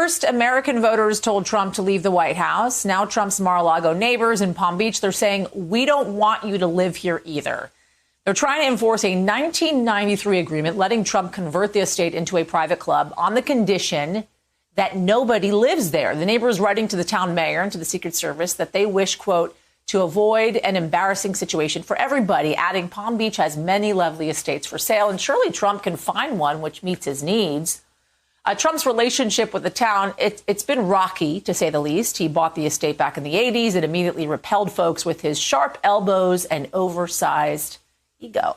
First, American voters told Trump to leave the White House. Now Trump's Mar-a-Lago neighbors in Palm Beach, they're saying, we don't want you to live here either. They're trying to enforce a 1993 agreement letting Trump convert the estate into a private club on the condition that nobody lives there. The neighbors writing to the town mayor and to the Secret Service that they wish, quote, to avoid an embarrassing situation for everybody, adding Palm Beach has many lovely estates for sale, and surely Trump can find one which meets his needs. Trump's relationship with the town, it's been rocky, to say the least. He bought the estate back in the 80s. It immediately repelled folks with his sharp elbows and oversized ego.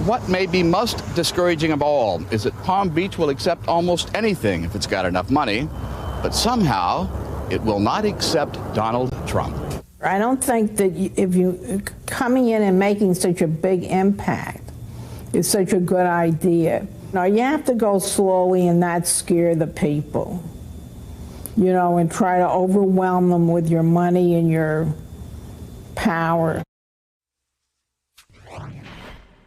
What may be most discouraging of all is that Palm Beach will accept almost anything if it's got enough money, but somehow it will not accept Donald Trump. I don't think that if you coming in and making such a big impact is such a good idea. Now, you have to go slowly and not scare the people, you know, and try to overwhelm them with your money and your power.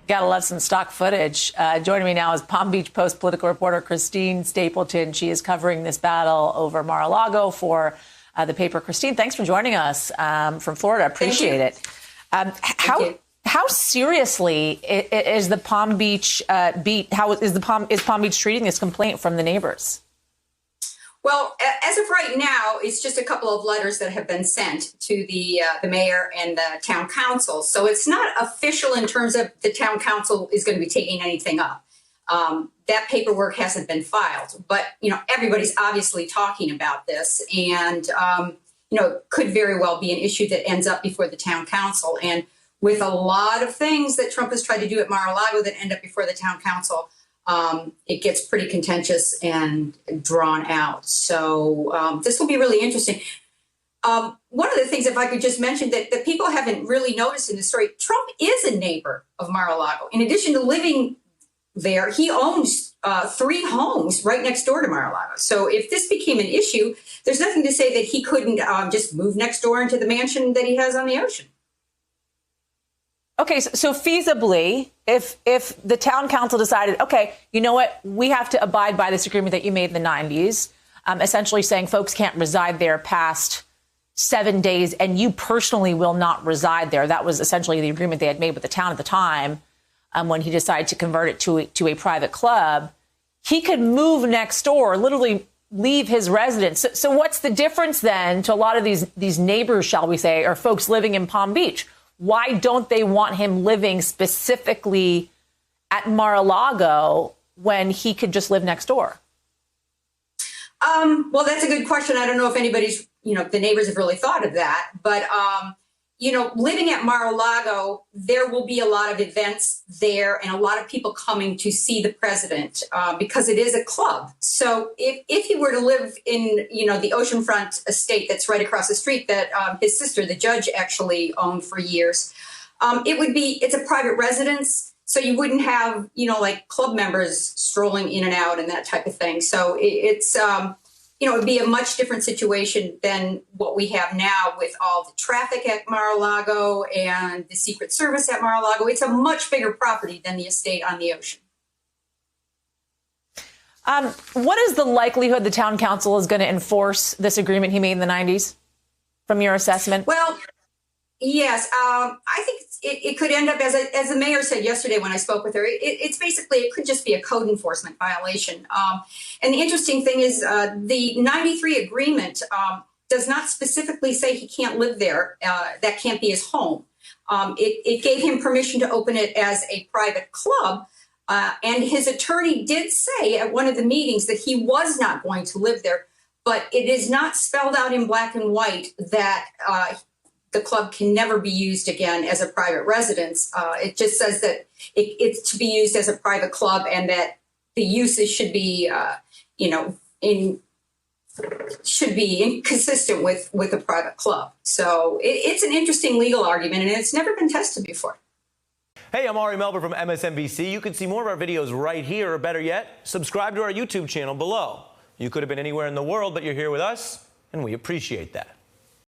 Gotta love some stock footage. Joining me now is Palm Beach Post political reporter Christine Stapleton. She is covering this battle over Mar-a-Lago for the paper. Christine, thanks for joining us from Florida. Appreciate it. How seriously is the Palm Beach is Palm Beach treating this complaint from the neighbors? Well, as of right now, it's just a couple of letters that have been sent to the mayor and the town council. So it's not official in terms of the town council is going to be taking anything up. That paperwork hasn't been filed, but you know everybody's obviously talking about this, and you know it could very well be an issue that ends up before the town council. And with a lot of things that Trump has tried to do at Mar-a-Lago that end up before the town council, it gets pretty contentious and drawn out. So this will be really interesting. One of the things, if I could just mention that people haven't really noticed in the story, Trump is a neighbor of Mar-a-Lago. In addition to living there, he owns 3 homes right next door to Mar-a-Lago. So if this became an issue, there's nothing to say that he couldn't just move next door into the mansion that he has on the ocean. Okay, so feasibly, if the town council decided, okay, you know what, we have to abide by this agreement that you made in the 90s, essentially saying folks can't reside there past 7 days, and you personally will not reside there. That was essentially the agreement they had made with the town at the time when he decided to convert it to a private club. He could move next door, literally leave his residence. So what's the difference then to a lot of these neighbors, shall we say, or folks living in Palm Beach? Why don't they want him living specifically at Mar-a-Lago when he could just live next door? Well, that's a good question. I don't know if anybody's, the neighbors have really thought of that. But, living at Mar-a-Lago, there will be a lot of events there and a lot of people coming to see the president because it is a club. So if he were to live in, the oceanfront estate that's right across the street that his sister, the judge, actually owned for years, it's a private residence. So you wouldn't have, like club members strolling in and out and that type of thing. So it would be a much different situation than what we have now with all the traffic at Mar-a-Lago and the Secret Service at Mar-a-Lago. It's a much bigger property than the estate on the ocean. What is the likelihood the town council is going to enforce this agreement he made in the 90s, from your assessment? Well, yes, I think it could end up, as the mayor said yesterday when I spoke with her, it could just be a code enforcement violation. And the interesting thing is the 93 agreement does not specifically say he can't live there. That can't be his home. It gave him permission to open it as a private club. And his attorney did say at one of the meetings that he was not going to live there. But it is not spelled out in black and white that the club can never be used again as a private residence. It just says that it's to be used as a private club and that the uses should be, consistent with a private club. So it's an interesting legal argument, and it's never been tested before. Hey, I'm Ari Melber from MSNBC. You can see more of our videos right here, or better yet, subscribe to our YouTube channel below. You could have been anywhere in the world, but you're here with us, and we appreciate that.